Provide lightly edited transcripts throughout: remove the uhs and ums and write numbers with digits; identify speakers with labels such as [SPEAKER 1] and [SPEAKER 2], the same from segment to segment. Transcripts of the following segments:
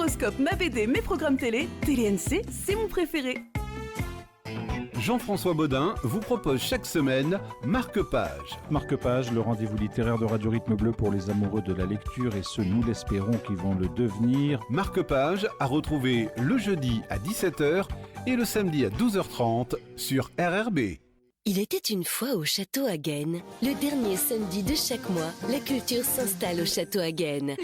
[SPEAKER 1] horoscope, ma BD, mes programmes télé, TéléNC, c'est mon préféré.
[SPEAKER 2] Jean-François Baudin vous propose chaque semaine Marque-Page.
[SPEAKER 3] Marque-Page, le rendez-vous littéraire de Radio Rythme Bleu pour les amoureux de la lecture et ceux, nous l'espérons, qui vont le devenir.
[SPEAKER 2] Marque-Page à retrouver le jeudi à 17h et le samedi à 12h30 sur RRB.
[SPEAKER 4] Il était une fois au château Hagen. Le dernier samedi de chaque mois, la culture s'installe au château Hagen.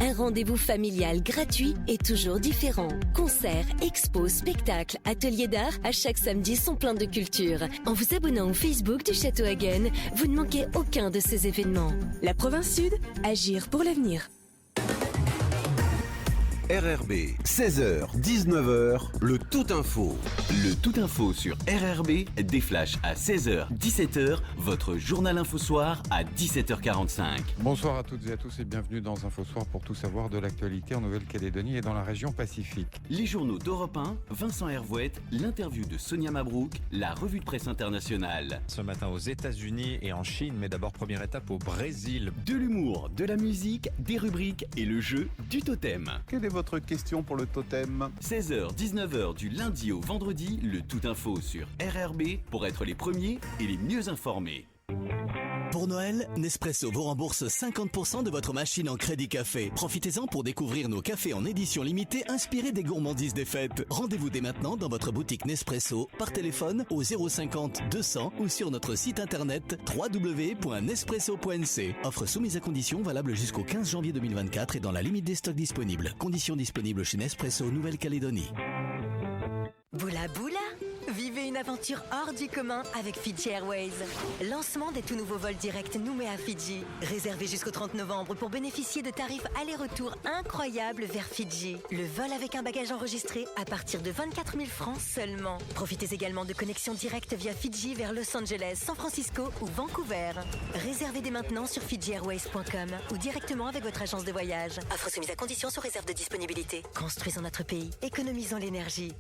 [SPEAKER 4] Un rendez-vous familial gratuit et toujours différent. Concerts, expos, spectacles, ateliers d'art, à chaque samedi sont pleins de culture. En vous abonnant au Facebook du Château Hagen, vous ne manquez aucun de ces événements.
[SPEAKER 1] La province sud, agir pour l'avenir.
[SPEAKER 2] RRB, 16h, 19h, le Tout Info.
[SPEAKER 5] Le Tout Info sur RRB, des flashs à 16h, 17h, votre journal Info Soir à 17h45.
[SPEAKER 6] Bonsoir à toutes et à tous et bienvenue dans Info Soir pour tout savoir de l'actualité en Nouvelle-Calédonie et dans la région Pacifique.
[SPEAKER 5] Les journaux d'Europe 1, Vincent Hervouette, l'interview de Sonia Mabrouk, la revue de presse internationale.
[SPEAKER 7] Ce matin aux États-Unis et en Chine, mais d'abord première étape au Brésil.
[SPEAKER 5] De l'humour, de la musique, des rubriques et le jeu du totem.
[SPEAKER 2] Quelle est votre question pour le totem ?
[SPEAKER 5] 16h, 19h du lundi au vendredi, le Tout Info sur RRB pour être les premiers et les mieux informés.
[SPEAKER 8] Pour Noël, Nespresso vous rembourse 50% de votre machine en crédit café. Profitez-en pour découvrir nos cafés en édition limitée inspirés des gourmandises des fêtes. Rendez-vous dès maintenant dans votre boutique Nespresso, par téléphone au 050 200 ou sur notre site internet www.nespresso.nc. Offre soumise à conditions valable jusqu'au 15 janvier 2024 et dans la limite des stocks disponibles. Conditions disponibles chez Nespresso Nouvelle-Calédonie.
[SPEAKER 9] Boula boula! Vivez une aventure hors du commun avec Fiji Airways. Lancement des tout nouveaux vols directs Nouméa Fidji. Réservé jusqu'au 30 novembre pour bénéficier de tarifs aller-retour incroyables vers Fidji. Le vol avec un bagage enregistré à partir de 24 000 francs seulement. Profitez également de connexions directes via Fidji vers Los Angeles, San Francisco ou Vancouver. Réservez dès maintenant sur FidjiAirways.com ou directement avec votre agence de voyage. Offre soumise à conditions sous réserve de disponibilité. Construisons notre pays. Économisons l'énergie.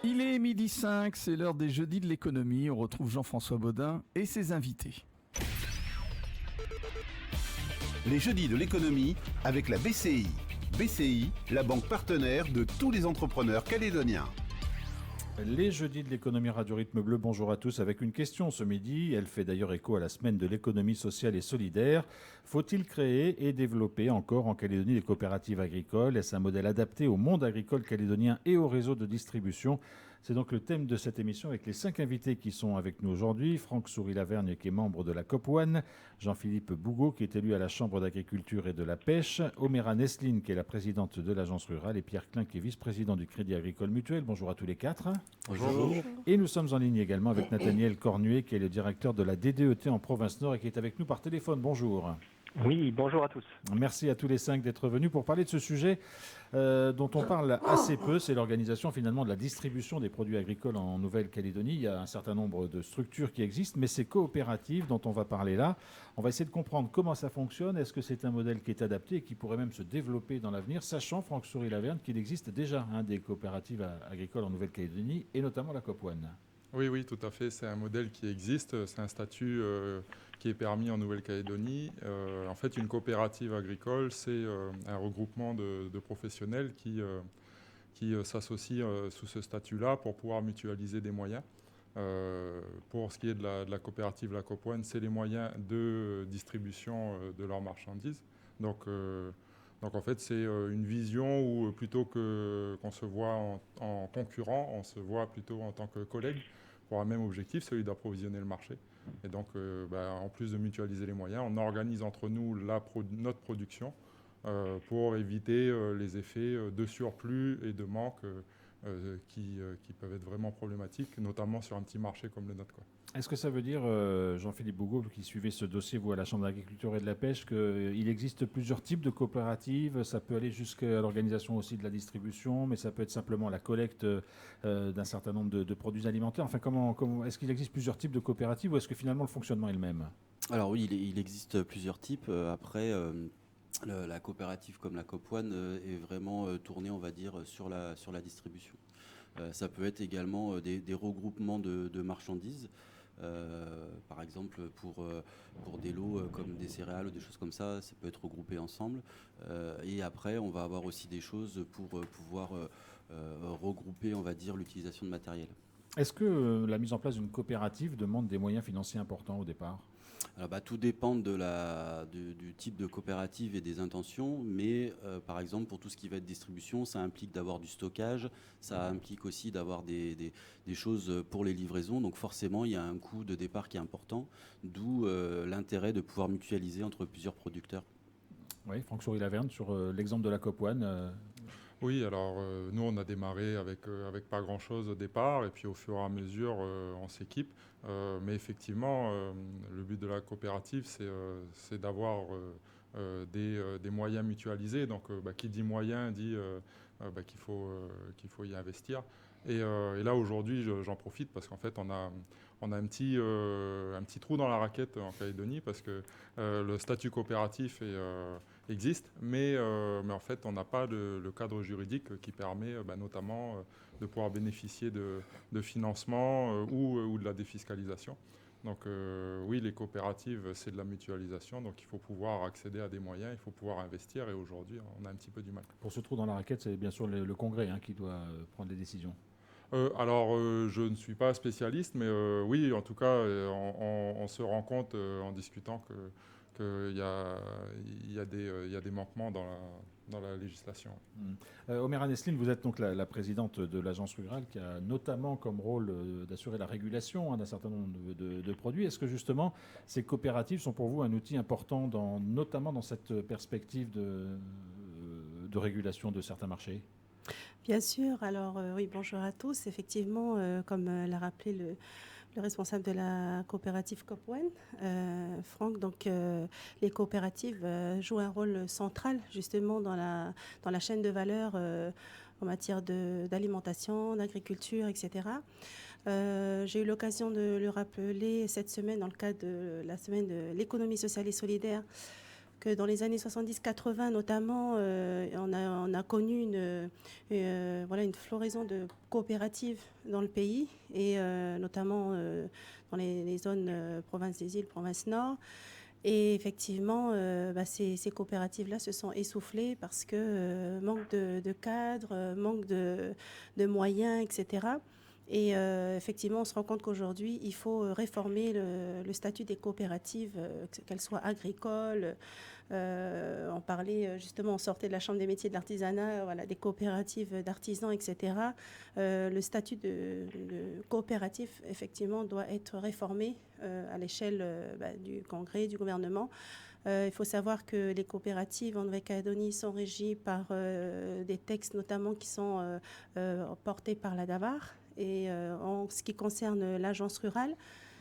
[SPEAKER 10] Il est 12h05, c'est l'heure des jeudis de l'économie. On retrouve Jean-François Baudin et ses invités.
[SPEAKER 2] Les jeudis de l'économie avec la BCI. BCI, la banque partenaire de tous les entrepreneurs calédoniens.
[SPEAKER 3] Les jeudis de l'économie Radio Rythme Bleu, bonjour à tous, avec une question ce midi. Elle fait d'ailleurs écho à la semaine de l'économie sociale et solidaire. Faut-il créer et développer encore en Calédonie des coopératives agricoles ? Est-ce un modèle adapté au monde agricole calédonien et au réseau de distribution ? C'est donc le thème de cette émission avec les 5 invités qui sont avec nous aujourd'hui. Franck Souris-Lavergne qui est membre de la COP1, Jean-Philippe Bougot qui est élu à la Chambre d'agriculture et de la pêche, Oméra Nesline qui est la présidente de l'agence rurale et Pierre Klein qui est vice-président du Crédit Agricole Mutuel. Bonjour à tous les 4.
[SPEAKER 6] Bonjour.
[SPEAKER 3] Et nous sommes en ligne également avec Nathaniel Cornuet qui est le directeur de la DDET en Province Nord et qui est avec nous par téléphone. Bonjour.
[SPEAKER 11] Oui, bonjour à tous.
[SPEAKER 3] Merci à tous les 5 d'être venus pour parler de ce sujet dont on parle assez peu. C'est l'organisation finalement de la distribution des produits agricoles en Nouvelle-Calédonie. Il y a un certain nombre de structures qui existent, mais ces coopératives dont on va parler là, on va essayer de comprendre comment ça fonctionne. Est-ce que c'est un modèle qui est adapté et qui pourrait même se développer dans l'avenir, sachant, Franck Souris-Lavergne, qu'il existe déjà des coopératives agricoles en Nouvelle-Calédonie et notamment la COP1.
[SPEAKER 12] Oui, tout à fait. C'est un modèle qui existe. C'est un statut qui est permis en Nouvelle-Calédonie. En fait, une coopérative agricole, c'est un regroupement de professionnels qui s'associent sous ce statut-là pour pouvoir mutualiser des moyens. Pour ce qui est de la coopérative La COP1, c'est les moyens de distribution de leurs marchandises. Donc en fait, c'est une vision où plutôt qu'on se voit en concurrent, on se voit plutôt en tant que collègue pour un même objectif, celui d'approvisionner le marché. Et donc, en plus de mutualiser les moyens, on organise entre nous notre production pour éviter les effets de surplus et de manque qui peuvent être vraiment problématiques, notamment sur un petit marché comme le nôtre, quoi.
[SPEAKER 3] Est-ce que ça veut dire, Jean-Philippe Bougot, qui suivait ce dossier, vous, à la Chambre d'agriculture et de la pêche, qu'il existe plusieurs types de coopératives? Ça peut aller jusqu'à l'organisation aussi de la distribution, mais ça peut être simplement la collecte d'un certain nombre de produits alimentaires. Enfin, est-ce qu'il existe plusieurs types de coopératives ou est-ce que finalement le fonctionnement est le même?
[SPEAKER 13] Alors oui, il existe plusieurs types. Après, la coopérative comme la COP1 est vraiment tournée, on va dire, sur la distribution. Ça peut être également des regroupements de marchandises. Par exemple, pour des lots comme des céréales ou des choses comme ça peut être regroupé ensemble. Et après, on va avoir aussi des choses pour pouvoir regrouper, on va dire, l'utilisation de matériel.
[SPEAKER 3] Est-ce que la mise en place d'une coopérative demande des moyens financiers importants au départ ?
[SPEAKER 13] Alors, tout dépend du type de coopérative et des intentions, mais par exemple pour tout ce qui va être distribution, ça implique d'avoir du stockage, ça implique aussi d'avoir des choses pour les livraisons, donc forcément il y a un coût de départ qui est important, d'où l'intérêt de pouvoir mutualiser entre plusieurs producteurs.
[SPEAKER 3] Oui, Franck Souris-Laverne, sur l'exemple de la COP One.
[SPEAKER 12] Oui, alors nous on a démarré avec pas grand-chose au départ et puis au fur et à mesure on s'équipe. Mais effectivement, le but de la coopérative c'est d'avoir des moyens mutualisés. Donc qui dit moyens dit qu'il faut y investir. Et là aujourd'hui j'en profite parce qu'en fait on a un petit trou dans la raquette en Calédonie parce que le statut coopératif existe, mais en fait on n'a pas le cadre juridique qui permet notamment de pouvoir bénéficier de financement ou de la défiscalisation. Donc oui, les coopératives, c'est de la mutualisation, donc il faut pouvoir accéder à des moyens, il faut pouvoir investir, et aujourd'hui on a un petit peu du mal.
[SPEAKER 3] Pour ce trou dans la raquette, c'est bien sûr le Congrès qui doit prendre des décisions.
[SPEAKER 12] Je ne suis pas spécialiste, mais oui, en tout cas, on se rend compte en discutant qu'il y a des manquements dans la législation.
[SPEAKER 3] Omerane Esline, vous êtes donc la présidente de l'Agence rurale qui a notamment comme rôle d'assurer la régulation d'un certain nombre de produits. Est-ce que justement ces coopératives sont pour vous un outil important, notamment dans cette perspective de régulation de certains marchés ?
[SPEAKER 11] Bien sûr. Alors oui, bonjour à tous. Effectivement, comme l'a rappelé le responsable de la coopérative COP One, Franck, donc les coopératives jouent un rôle central justement dans la chaîne de valeur en matière d'alimentation, d'agriculture, etc. J'ai eu l'occasion de le rappeler cette semaine dans le cadre de la semaine de l'économie sociale et solidaire, que dans les années 70-80 notamment, on a connu une floraison de coopératives dans le pays, et notamment dans les zones province des îles, province nord. Et effectivement, ces coopératives-là se sont essoufflées parce que manque de cadres, manque de moyens, etc. Et effectivement, on se rend compte qu'aujourd'hui, il faut réformer le statut des coopératives, qu'elles soient agricoles. On parlait justement, on sortait de la Chambre des métiers de l'artisanat, des coopératives d'artisans, etc. Le statut de coopératif, effectivement, doit être réformé à l'échelle du Congrès, du gouvernement. Il faut savoir que les coopératives en Nouvelle-Calédonie sont régies par des textes notamment qui sont portés par la DAVAR. Et en ce qui concerne l'agence rurale,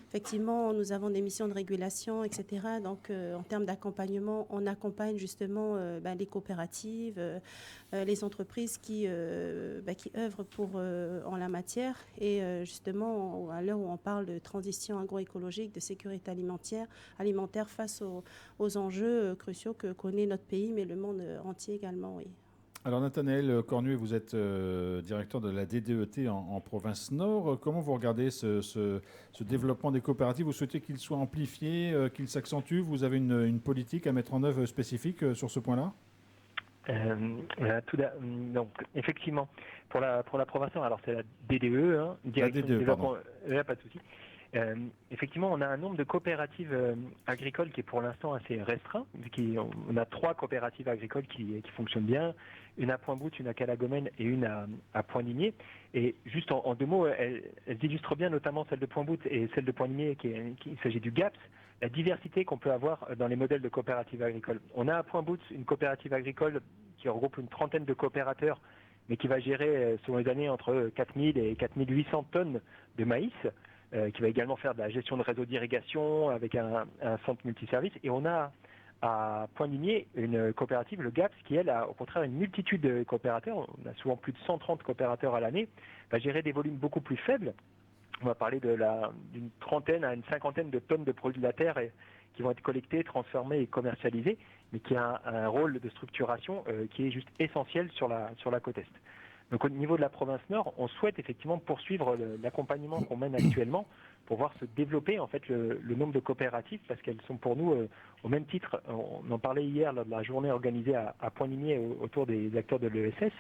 [SPEAKER 11] effectivement, nous avons des missions de régulation, etc. Donc, en termes d'accompagnement, on accompagne justement les coopératives, les entreprises qui œuvrent en la matière. Et justement, à l'heure où on parle de transition agroécologique, de sécurité alimentaire face aux enjeux cruciaux que connaît notre pays, mais le monde entier également, oui.
[SPEAKER 3] Alors Nathanaël Cornuet, vous êtes directeur de la DDET en province Nord. Comment vous regardez ce développement des coopératives ? Vous souhaitez qu'il soit amplifié, qu'il s'accentue ? Vous avez une politique à mettre en œuvre spécifique sur ce point-là ?
[SPEAKER 14] Donc effectivement, pour la province Nord, alors c'est la DDE, direction du développement. Pas de souci. Effectivement, on a un nombre de coopératives agricoles qui est pour l'instant assez restreint. On a 3 coopératives agricoles qui fonctionnent bien, une à Pointe-Boute, une à Calagomène et une à Point-Nimier. Et juste en 2 mots, elles illustrent bien, notamment celle de Pointe-Boute et celle de Point-Nimier, il s'agit du GAPS, la diversité qu'on peut avoir dans les modèles de coopératives agricoles. On a à Pointe-Boute une coopérative agricole qui regroupe une trentaine de coopérateurs, mais qui va gérer, selon les années, entre 4000 et 4800 tonnes de maïs, qui va également faire de la gestion de réseau d'irrigation avec un centre multiservice. Et on a à Point-Nimier une coopérative, le GAPS, qui elle a au contraire une multitude de coopérateurs. On a souvent plus de 130 coopérateurs à l'année, va gérer des volumes beaucoup plus faibles. On va parler d'une trentaine à une cinquantaine de tonnes de produits de la terre qui vont être collectés, transformés et commercialisés, mais qui a un rôle de structuration qui est juste essentiel sur la côte Est. Donc au niveau de la province Nord, on souhaite effectivement poursuivre l'accompagnement qu'on mène actuellement pour voir se développer en fait le nombre de coopératives, parce qu'elles sont pour nous au même titre. On en parlait hier lors de la journée organisée à Point-Limier autour des acteurs de l'ESS,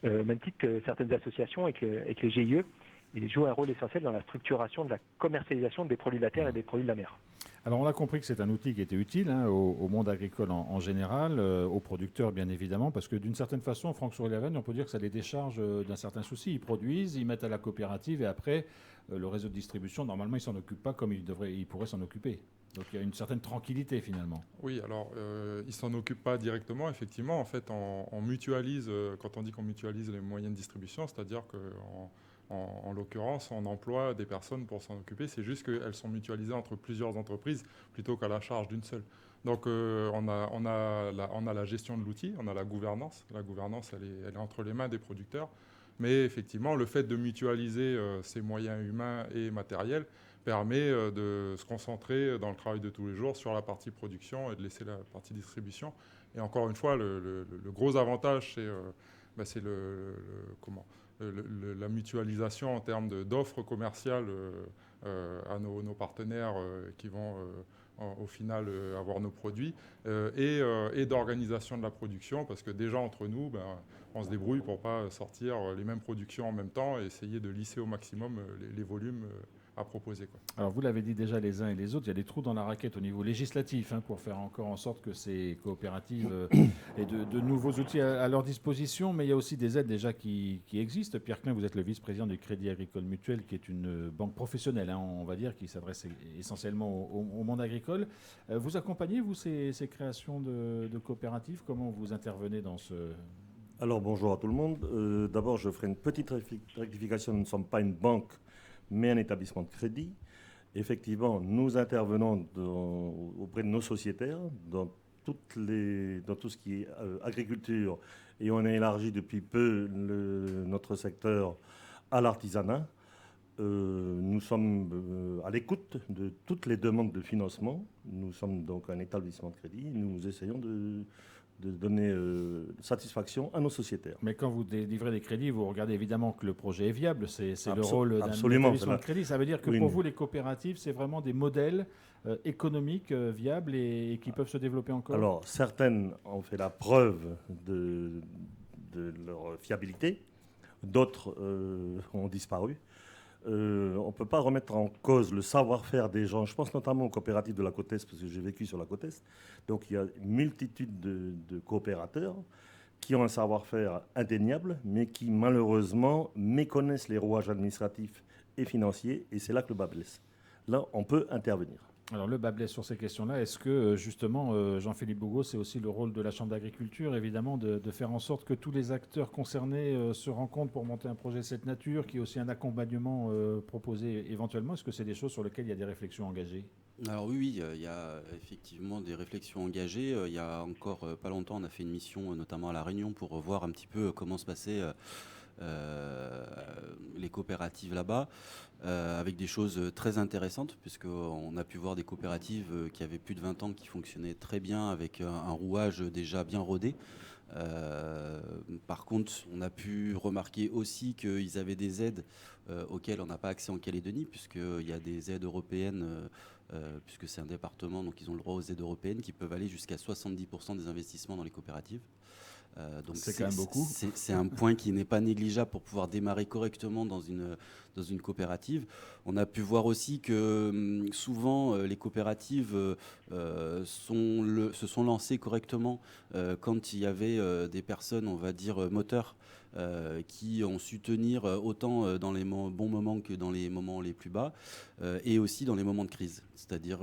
[SPEAKER 14] au même titre que certaines associations et que les GIE. Ils jouent un rôle essentiel dans la structuration de la commercialisation des produits de la terre et des produits de la mer.
[SPEAKER 3] Alors on a compris que c'est un outil qui était utile au monde agricole en général, aux producteurs bien évidemment, parce que d'une certaine façon, Franck Souris-Laven, on peut dire que ça les décharge d'un certain souci. Ils produisent, ils mettent à la coopérative et après, le réseau de distribution, normalement, il ne s'en occupe pas comme il pourrait s'en occuper. Donc il y a une certaine tranquillité finalement.
[SPEAKER 12] Oui, alors ils ne s'en occupent pas directement, effectivement. En fait, on mutualise, quand on dit qu'on mutualise les moyens de distribution, c'est-à-dire qu'en l'occurrence, on emploie des personnes pour s'en occuper. C'est juste qu'elles sont mutualisées entre plusieurs entreprises plutôt qu'à la charge d'une seule. Donc on a la gestion de l'outil, on a la gouvernance. La gouvernance, elle est entre les mains des producteurs. Mais effectivement, le fait de mutualiser ces moyens humains et matériels permet de se concentrer dans le travail de tous les jours sur la partie production et de laisser la partie distribution. Et encore une fois, le gros avantage, c'est la mutualisation en termes d'offres commerciales à nos partenaires qui vont au final avoir nos produits et d'organisation de la production, parce que déjà entre nous, on se débrouille pour ne pas sortir les mêmes productions en même temps et essayer de lisser au maximum les volumes à proposer, quoi.
[SPEAKER 3] Alors vous l'avez dit déjà les uns et les autres, il y a des trous dans la raquette au niveau législatif pour faire encore en sorte que ces coopératives aient de nouveaux outils à leur disposition, mais il y a aussi des aides déjà qui existent. Pierre Klein, vous êtes le vice-président du Crédit Agricole Mutuel, qui est une banque professionnelle, on va dire, qui s'adresse essentiellement au monde agricole. Vous accompagnez, vous, ces créations de coopératives? Comment vous intervenez dans ce...
[SPEAKER 15] Alors bonjour à tout le monde. D'abord, je ferai une petite rectification. Nous ne sommes pas une banque, mais un établissement de crédit. Effectivement, nous intervenons auprès de nos sociétaires dans tout ce qui est agriculture, et on a élargi depuis peu notre secteur à l'artisanat. Nous sommes à l'écoute de toutes les demandes de financement. Nous sommes donc un établissement de crédit. Nous essayons de donner satisfaction à nos sociétaires.
[SPEAKER 3] Mais quand vous délivrez des crédits, vous regardez évidemment que le projet est viable. C'est le rôle d'un
[SPEAKER 15] établissement
[SPEAKER 3] de crédit. Ça veut dire que pour vous, les coopératives, c'est vraiment des modèles économiques viables et qui peuvent se développer encore?
[SPEAKER 15] Alors, certaines ont fait la preuve de leur fiabilité. D'autres ont disparu. On ne peut pas remettre en cause le savoir-faire des gens. Je pense notamment aux coopératives de la côte Est, parce que j'ai vécu sur la côte Est. Donc il y a une multitude de coopérateurs qui ont un savoir-faire indéniable, mais qui malheureusement méconnaissent les rouages administratifs et financiers, et c'est là que le bât blesse. Là, on peut intervenir.
[SPEAKER 3] Alors le bât blesse sur ces questions-là. Est-ce que justement, Jean-Philippe Bougaud, c'est aussi le rôle de la Chambre d'agriculture, évidemment, de faire en sorte que tous les acteurs concernés se rencontrent pour monter un projet de cette nature, qui est aussi un accompagnement proposé éventuellement? Est-ce que c'est des choses sur lesquelles il y a des réflexions engagées?
[SPEAKER 13] Alors oui, il y a effectivement des réflexions engagées. Il y a encore pas longtemps, on a fait une mission, notamment à La Réunion, pour revoir un petit peu comment se passaient les coopératives là-bas, avec des choses très intéressantes, puisqu'on a pu voir des coopératives qui avaient plus de 20 ans, qui fonctionnaient très bien, avec un rouage déjà bien rodé. Par contre, on a pu remarquer aussi qu'ils avaient des aides auxquelles on n'a pas accès en Calédonie, puisqu'il y a des aides européennes, puisque c'est un département, donc ils ont le droit aux aides européennes qui peuvent aller jusqu'à 70% des investissements dans les coopératives. Donc
[SPEAKER 3] c'est quand même beaucoup.
[SPEAKER 13] C'est un point qui n'est pas négligeable pour pouvoir démarrer correctement dans une coopérative. On a pu voir aussi que souvent les coopératives se sont lancées correctement quand il y avait des personnes, on va dire, moteurs, qui ont su tenir autant dans les bons moments que dans les moments les plus bas, et aussi dans les moments de crise. C'est-à-dire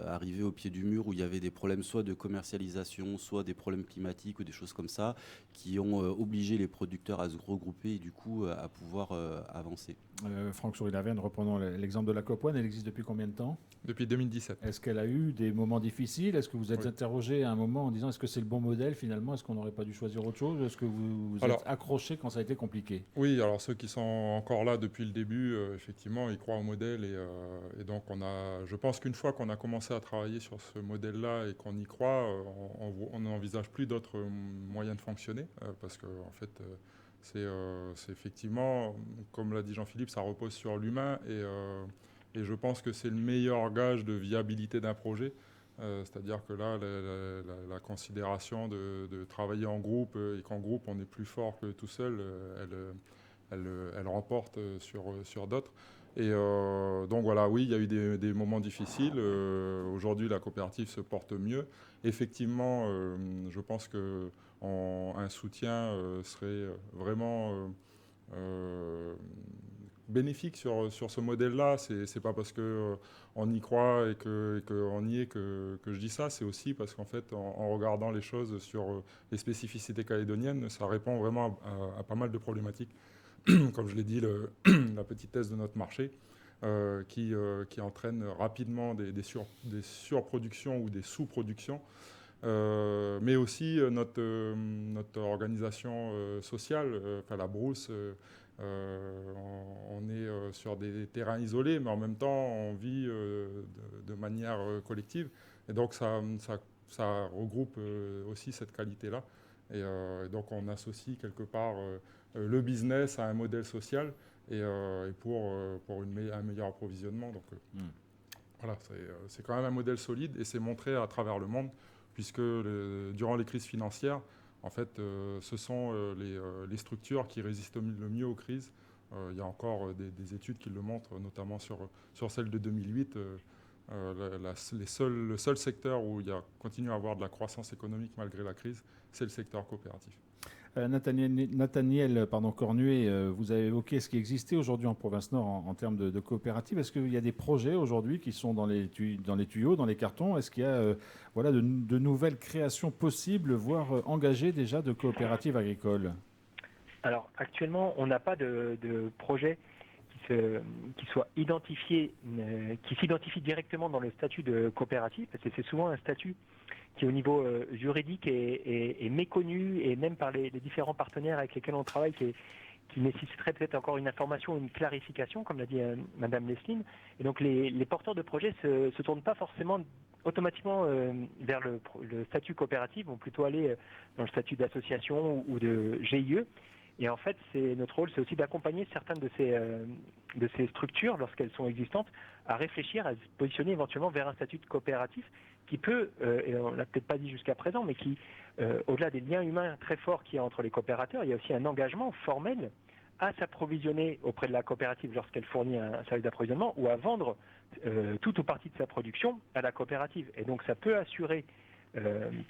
[SPEAKER 13] arriver au pied du mur où il y avait des problèmes soit de commercialisation, soit des problèmes climatiques ou des choses comme ça, qui ont obligé les producteurs à se regrouper et du coup à pouvoir avancer.
[SPEAKER 3] Franck Souris-Laven, reprenons l'exemple de la COP One, elle existe depuis combien de temps?
[SPEAKER 12] Depuis 2017.
[SPEAKER 3] Est-ce qu'elle a eu des moments difficiles? Est-ce que vous êtes interrogé à un moment en disant est-ce que c'est le bon modèle finalement? Est-ce qu'on n'aurait pas dû choisir autre chose? Est-ce que vous êtes accroché quand ça a été compliqué?
[SPEAKER 12] Oui, alors ceux qui sont encore là depuis le début, effectivement, ils croient au modèle et donc je pense qu'une fois qu'on a commencé à travailler sur ce modèle-là et qu'on y croit, on n'envisage plus d'autres moyens de fonctionner parce que en fait, c'est effectivement, comme l'a dit Jean-Philippe, ça repose sur l'humain Et je pense que c'est le meilleur gage de viabilité d'un projet. C'est-à-dire que là, la considération de travailler en groupe et qu'en groupe on est plus fort que tout seul, elle remporte sur d'autres. Et donc voilà, oui, il y a eu des moments difficiles. Aujourd'hui, la coopérative se porte mieux. Effectivement, je pense qu'un soutien serait vraiment bénéfique sur ce modèle-là. C'est pas parce qu'on y croit et qu'on y est que je dis ça. C'est aussi parce qu'en fait, en regardant les choses sur les spécificités calédoniennes, ça répond vraiment à pas mal de problématiques. Comme je l'ai dit, la petite thèse de notre marché qui entraîne rapidement des surproductions ou des sous-productions. Mais aussi notre organisation sociale, la brousse, on est sur des terrains isolés, mais en même temps on vit de manière collective, et donc ça regroupe aussi cette qualité-là, et donc on associe quelque part le business à un modèle social et pour un meilleur approvisionnement. Donc voilà, c'est quand même un modèle solide, et c'est montré à travers le monde, puisque durant les crises financières, en fait, ce sont les structures qui résistent le mieux aux crises. Il y a encore des études qui le montrent, notamment sur celle de 2008. Le seul secteur où il continue à avoir de la croissance économique malgré la crise, c'est le secteur coopératif.
[SPEAKER 3] Nathaniel Cornuet, vous avez évoqué ce qui existait aujourd'hui en province Nord en termes de coopératives. Est-ce qu'il y a des projets aujourd'hui qui sont dans les tuyaux, dans les cartons? Est-ce qu'il y a de nouvelles créations possibles, voire engagées déjà de coopératives agricoles?
[SPEAKER 14] Alors actuellement, on n'a pas de projet qui soit identifié, qui s'identifie directement dans le statut de coopérative, parce que c'est souvent un statut qui au niveau juridique est méconnu, et même par les différents partenaires avec lesquels on travaille, qui nécessiterait peut-être encore une information, une clarification, comme l'a dit Madame Lesline. Et donc les porteurs de projets se tournent pas forcément automatiquement vers le statut coopératif, vont plutôt aller dans le statut d'association ou de GIE. Et en fait, notre rôle, c'est aussi d'accompagner certaines de ces structures, lorsqu'elles sont existantes, à réfléchir, à se positionner éventuellement vers un statut de coopératif qui peut, et on ne l'a peut-être pas dit jusqu'à présent, mais qui, au-delà des liens humains très forts qu'il y a entre les coopérateurs, il y a aussi un engagement formel à s'approvisionner auprès de la coopérative lorsqu'elle fournit un service d'approvisionnement, ou à vendre tout ou partie de sa production à la coopérative. Et donc ça peut assurer,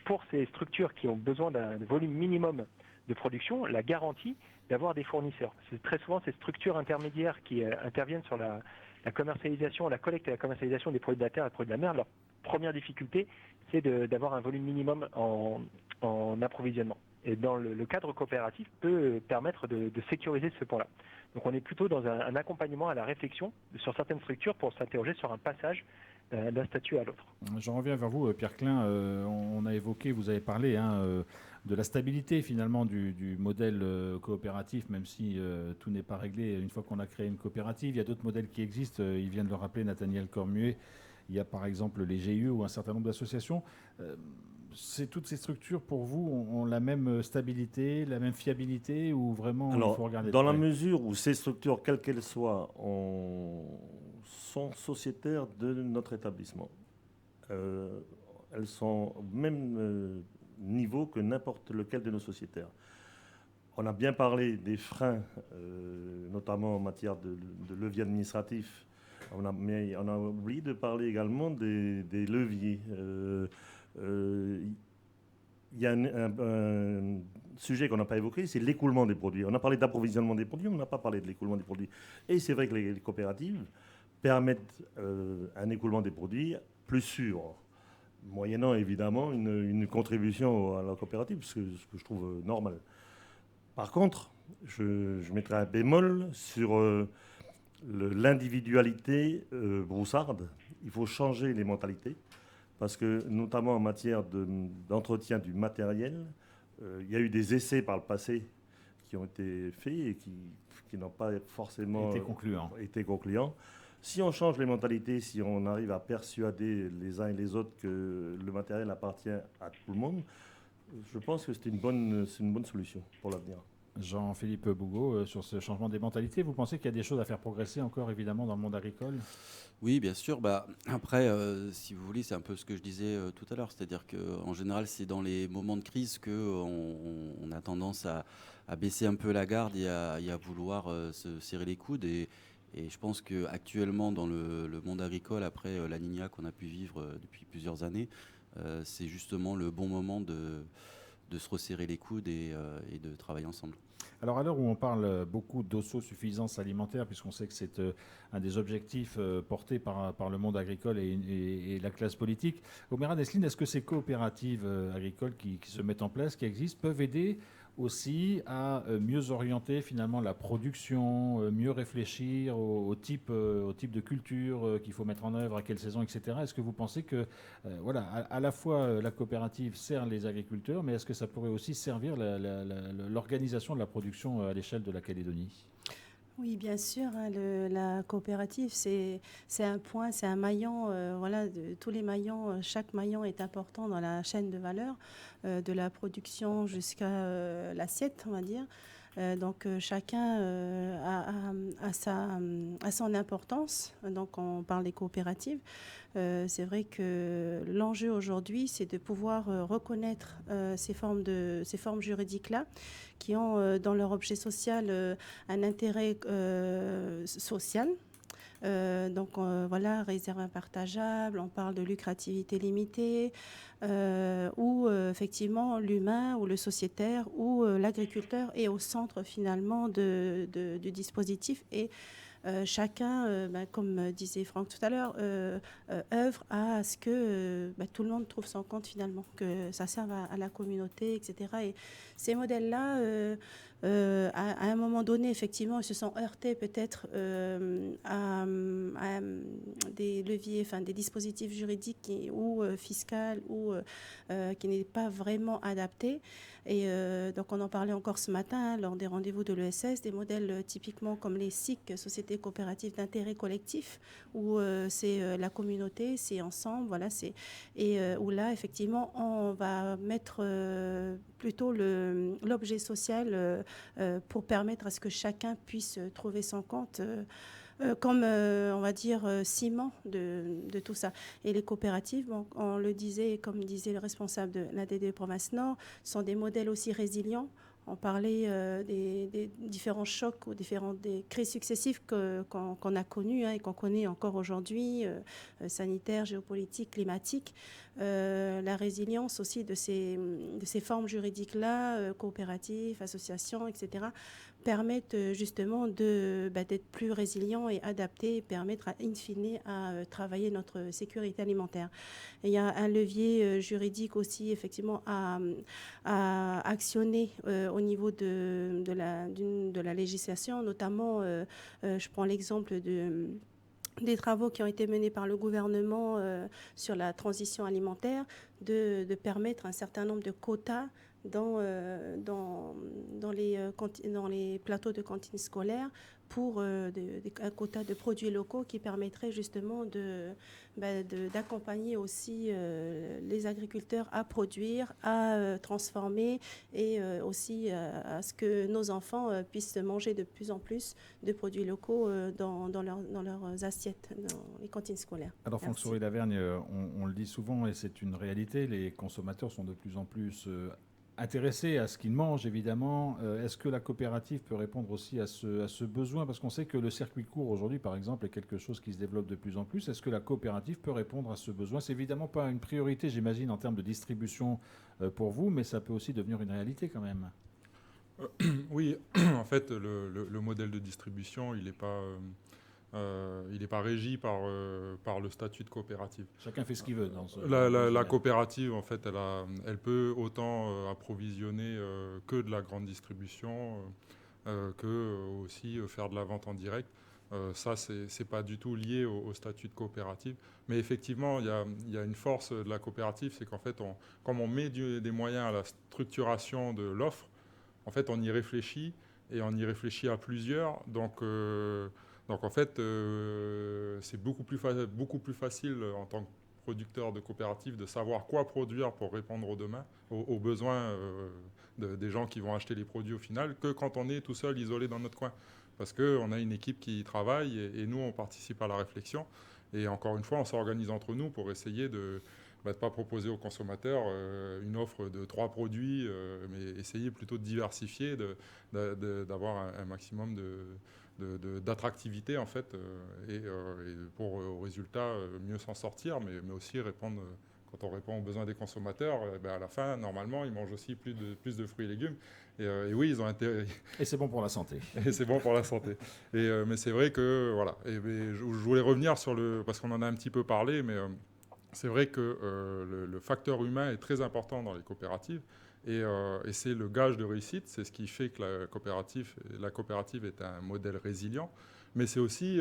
[SPEAKER 14] pour ces structures qui ont besoin d'un volume minimum de production, la garantie d'avoir des fournisseurs. C'est très souvent ces structures intermédiaires qui interviennent sur la commercialisation, la collecte et la commercialisation des produits de la terre et des produits de la mer. Leur première difficulté, c'est d'avoir un volume minimum en approvisionnement. Et dans le cadre coopératif peut permettre de sécuriser ce point-là. Donc on est plutôt dans un accompagnement à la réflexion sur certaines structures pour s'interroger sur un passage d'un statut à l'autre.
[SPEAKER 3] J'en reviens vers vous, Pierre Klein. On a évoqué, vous avez parlé de la stabilité finalement du modèle coopératif, même si tout n'est pas réglé une fois qu'on a créé une coopérative. Il y a d'autres modèles qui existent. Il vient de le rappeler, Nathaniel Cornuet. Il y a par exemple les GIE ou un certain nombre d'associations. Toutes ces structures, pour vous, ont la même stabilité, la même fiabilité, ou vraiment il faut regarder
[SPEAKER 15] dans la mesure où ces structures, quelles qu'elles soient, sont sociétaires de notre établissement. Elles sont au même niveau que n'importe lequel de nos sociétaires. On a bien parlé des freins, notamment en matière de levier administratif, mais on a oublié de parler également des leviers. Il y a un sujet qu'on n'a pas évoqué, c'est l'écoulement des produits. On a parlé d'approvisionnement des produits, mais on n'a pas parlé de l'écoulement des produits. Et c'est vrai que les coopératives permettent un écoulement des produits plus sûr, moyennant évidemment une contribution à la coopérative, ce que je trouve normal. Par contre, je mettrai un bémol sur l'individualité broussarde. Il faut changer les mentalités, parce que notamment en matière d'entretien du matériel, il y a eu des essais par le passé qui ont été faits et qui n'ont pas forcément été concluants. Si on change les mentalités, si on arrive à persuader les uns et les autres que le matériel appartient à tout le monde, je pense que c'est une bonne solution pour l'avenir.
[SPEAKER 3] Jean-Philippe Bougaud, sur ce changement des mentalités, vous pensez qu'il y a des choses à faire progresser encore, évidemment, dans le monde agricole ?
[SPEAKER 13] Oui, bien sûr. Après, si vous voulez, c'est un peu ce que je disais tout à l'heure. C'est-à-dire qu'en général, c'est dans les moments de crise qu'on a tendance à baisser un peu la garde et à vouloir se serrer les coudes. Et je pense qu'actuellement, dans le monde agricole, après la Niña qu'on a pu vivre depuis plusieurs années, c'est justement le bon moment de se resserrer les coudes et de travailler ensemble.
[SPEAKER 3] Alors à l'heure où on parle beaucoup d'autosuffisance alimentaire, puisqu'on sait que c'est un des objectifs portés par le monde agricole et la classe politique, Oméra Nesline, est-ce que ces coopératives agricoles qui se mettent en place, qui existent, peuvent aider aussi à mieux orienter finalement la production, mieux réfléchir au type de culture qu'il faut mettre en œuvre, à quelle saison, etc. Est-ce que vous pensez que à la fois la coopérative sert les agriculteurs, mais est-ce que ça pourrait aussi servir l'organisation de la production à l'échelle de la Calédonie ?
[SPEAKER 11] Oui, bien sûr. La coopérative, c'est un point, c'est un maillon. De tous les maillons, chaque maillon est important dans la chaîne de valeur, de la production jusqu'à l'assiette, on va dire. Donc chacun a son importance. Donc on parle des coopératives. C'est vrai que l'enjeu aujourd'hui, c'est de pouvoir reconnaître ces formes juridiques-là qui ont dans leur objet social un intérêt social. Réserve impartageable, on parle de lucrativité limitée, où effectivement l'humain ou le sociétaire ou l'agriculteur est au centre finalement du dispositif et chacun, comme disait Franck tout à l'heure, œuvre à ce que tout le monde trouve son compte finalement, que ça serve à la communauté, etc. Et ces modèles-là, à un moment donné, effectivement, ils se sont heurtés peut-être à des leviers, des dispositifs juridiques ou fiscaux ou qui n'est pas vraiment adaptés. Et donc on en parlait encore ce matin lors des rendez-vous de l'ESS, des modèles typiquement comme les SIC, Sociétés coopératives d'intérêt collectif, où c'est la communauté, c'est ensemble, où là effectivement on va mettre plutôt l'objet social pour permettre à ce que chacun puisse trouver son compte. Comme, on va dire, ciment de tout ça. Et les coopératives, on le disait, comme disait le responsable de l'ADD Province Nord, sont des modèles aussi résilients. On parlait des différents chocs ou des crises successives qu'on a connues et qu'on connaît encore aujourd'hui, sanitaires, géopolitiques, climatiques. La résilience aussi de ces formes juridiques-là, coopératives, associations, etc., permettent justement d'être plus résilients et adaptés et permettre in fine à travailler notre sécurité alimentaire. Et il y a un levier juridique aussi effectivement à actionner au niveau de la législation, notamment je prends l'exemple des travaux qui ont été menés par le gouvernement sur la transition alimentaire, de permettre un certain nombre de quotas dans les plateaux de cantines scolaires pour un quota de produits locaux qui permettrait justement d'accompagner aussi les agriculteurs à produire, à transformer et aussi à ce que nos enfants puissent manger de plus en plus de produits locaux dans leurs assiettes, dans les cantines scolaires.
[SPEAKER 3] Alors Franck Souris-Lavergne, on le dit souvent et c'est une réalité, les consommateurs sont de plus en plus intéressés à ce qu'ils mangent, évidemment. Est-ce que la coopérative peut répondre aussi à ce besoin ? Parce qu'on sait que le circuit court, aujourd'hui, par exemple, est quelque chose qui se développe de plus en plus. Est-ce que la coopérative peut répondre à ce besoin ? C'est évidemment pas une priorité, j'imagine, en termes de distribution pour vous, mais ça peut aussi devenir une réalité quand même.
[SPEAKER 12] Oui, en fait, le modèle de distribution, il n'est pas régi par le statut de coopérative.
[SPEAKER 3] Chacun fait ce qu'il veut dans ce...
[SPEAKER 12] La coopérative, en fait, elle peut autant approvisionner que de la grande distribution, que aussi faire de la vente en direct. Ça, c'est pas du tout lié au statut de coopérative. Mais effectivement, il y a une force de la coopérative, c'est qu'en fait, comme on met des moyens à la structuration de l'offre, en fait, on y réfléchit et on y réfléchit à plusieurs. Donc en fait, c'est beaucoup plus facile en tant que producteurs de coopératives de savoir quoi produire pour répondre aux besoins des gens qui vont acheter les produits au final, que quand on est tout seul, isolé dans notre coin. Parce qu'on a une équipe qui travaille et nous, on participe à la réflexion. Et encore une fois, on s'organise entre nous pour essayer de ne pas proposer aux consommateurs une offre de 3 produits, mais essayer plutôt de diversifier, d'avoir un maximum d'attractivité en fait, et pour au résultat mieux s'en sortir, mais aussi répondre, quand on répond aux besoins des consommateurs, à la fin, normalement, ils mangent aussi plus de fruits et légumes. Et oui, ils ont intérêt.
[SPEAKER 3] Et c'est bon pour la santé.
[SPEAKER 12] Et c'est bon pour la santé. Mais c'est vrai que, voilà. Je voulais revenir sur parce qu'on en a un petit peu parlé, mais c'est vrai que le facteur humain est très important dans les coopératives. Et c'est le gage de réussite. C'est ce qui fait que la coopérative est un modèle résilient. Mais c'est aussi,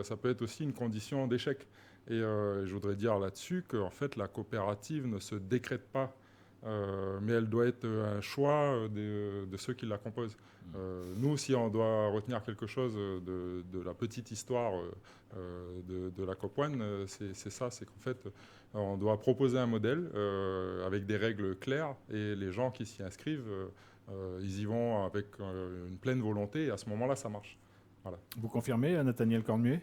[SPEAKER 12] ça peut être aussi une condition d'échec. Et je voudrais dire là-dessus qu'en fait, la coopérative ne se décrète pas. Mais elle doit être un choix de ceux qui la composent. Nous, si on doit retenir quelque chose de la petite histoire de la COP One, c'est ça, c'est qu'en fait, on doit proposer un modèle avec des règles claires et les gens qui s'y inscrivent, ils y vont avec une pleine volonté et à ce moment-là, ça marche. Voilà.
[SPEAKER 3] Vous confirmez, Nathaniel Cornuet ?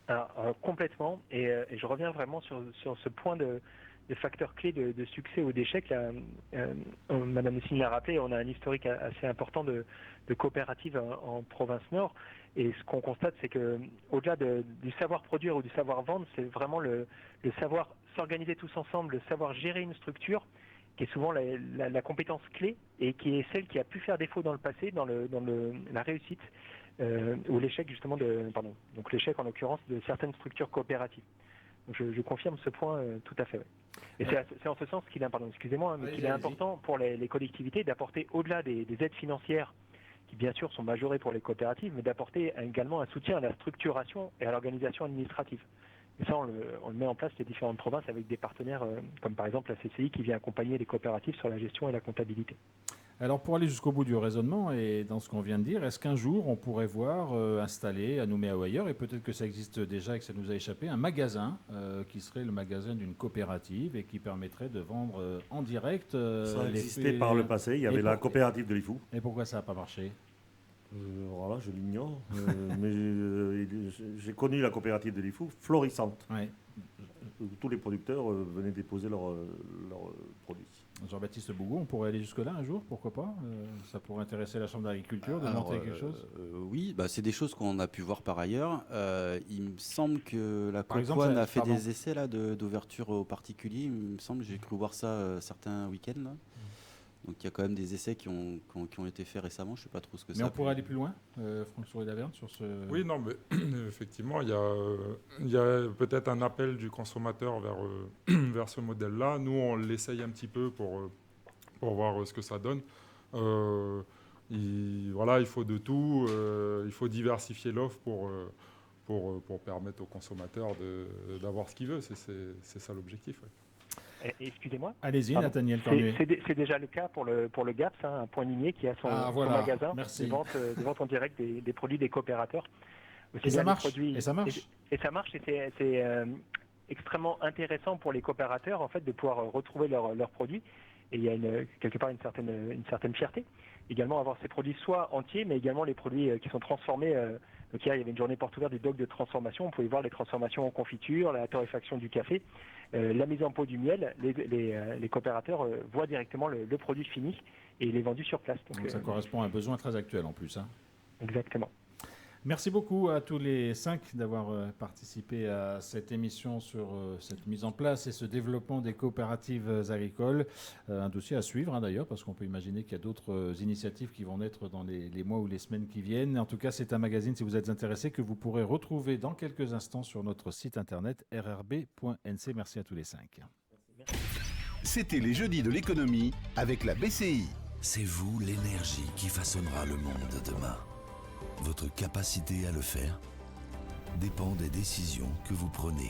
[SPEAKER 14] Alors, complètement, et je reviens vraiment sur ce point des facteurs clés de succès ou d'échec. Madame Lessing l'a rappelé, on a un historique assez important de coopératives en province nord. Et ce qu'on constate, c'est que au-delà du savoir produire ou du savoir vendre, c'est vraiment le savoir s'organiser tous ensemble, le savoir gérer une structure, qui est souvent la compétence clé et qui est celle qui a pu faire défaut dans le passé, dans la réussite ou l'échec justement donc l'échec en l'occurrence de certaines structures coopératives. Donc je confirme ce point tout à fait. Ouais. Et c'est en ce sens qu'il est important pour les collectivités d'apporter au-delà des aides financières qui bien sûr sont majorées pour les coopératives, mais d'apporter également un soutien à la structuration et à l'organisation administrative. Et ça, on le met en place les différentes provinces avec des partenaires comme par exemple la CCI qui vient accompagner les coopératives sur la gestion et la comptabilité.
[SPEAKER 3] Alors pour aller jusqu'au bout du raisonnement et dans ce qu'on vient de dire, est-ce qu'un jour on pourrait voir installer à Nouméa ou ailleurs, et peut-être que ça existe déjà et que ça nous a échappé, un magasin qui serait le magasin d'une coopérative et qui permettrait de vendre en direct
[SPEAKER 15] ça existait par le passé, il y avait la coopérative de Lifou.
[SPEAKER 3] Et pourquoi ça n'a pas marché ?
[SPEAKER 15] Voilà, je l'ignore, mais j'ai connu la coopérative de Lifou florissante.
[SPEAKER 3] Ouais.
[SPEAKER 15] Tous les producteurs venaient déposer leurs produits.
[SPEAKER 3] Jean-Baptiste Bougout, on pourrait aller jusque-là un jour, pourquoi pas ? Ça pourrait intéresser la Chambre d'agriculture de monter quelque chose ?
[SPEAKER 13] Oui, c'est des choses qu'on a pu voir par ailleurs. Il me semble que la COP One a fait des essais là, d'ouverture aux particuliers. Il me semble, j'ai cru voir ça certains week-ends. Là. Donc il y a quand même des essais qui ont été faits récemment. Je ne sais pas trop ce que
[SPEAKER 3] ça. Mais on pourrait aller plus loin, Franck Souris-Daverne, sur ce.
[SPEAKER 12] Oui, non, mais effectivement, il y a peut-être un appel du consommateur vers ce modèle-là. Nous, on l'essaye un petit peu pour voir ce que ça donne. Il faut de tout. Il faut diversifier l'offre pour permettre au consommateur d'avoir ce qu'il veut. C'est ça l'objectif. Ouais.
[SPEAKER 14] Excusez-moi.
[SPEAKER 3] Allez-y, Nathaniel Cornuet.
[SPEAKER 14] C'est déjà le cas pour le GAPS, un point limier qui a son magasin de vente en direct des produits des coopérateurs.
[SPEAKER 3] Et ça marche.
[SPEAKER 14] Et ça marche. Et c'est extrêmement intéressant pour les coopérateurs en fait de pouvoir retrouver leurs produits. Et il y a quelque part une certaine fierté. Également avoir ces produits soit entiers, mais également les produits qui sont transformés. Donc hier, il y avait une journée porte ouverte du dock de transformation. On pouvait voir les transformations en confiture, la torréfaction du café, la mise en pot du miel. Les coopérateurs voient directement le produit fini et il est vendu sur place.
[SPEAKER 3] Donc ça correspond à un besoin très actuel en plus. Hein.
[SPEAKER 14] Exactement.
[SPEAKER 3] Merci beaucoup à tous les 5 d'avoir participé à cette émission sur cette mise en place et ce développement des coopératives agricoles. Un dossier à suivre d'ailleurs, parce qu'on peut imaginer qu'il y a d'autres initiatives qui vont naître dans les mois ou les semaines qui viennent. En tout cas, c'est un magazine, si vous êtes intéressé, que vous pourrez retrouver dans quelques instants sur notre site internet rrb.nc. Merci à tous les 5.
[SPEAKER 2] C'était les jeudis de l'économie avec la BCI.
[SPEAKER 16] C'est vous l'énergie qui façonnera le monde de demain. Votre capacité à le faire dépend des décisions que vous prenez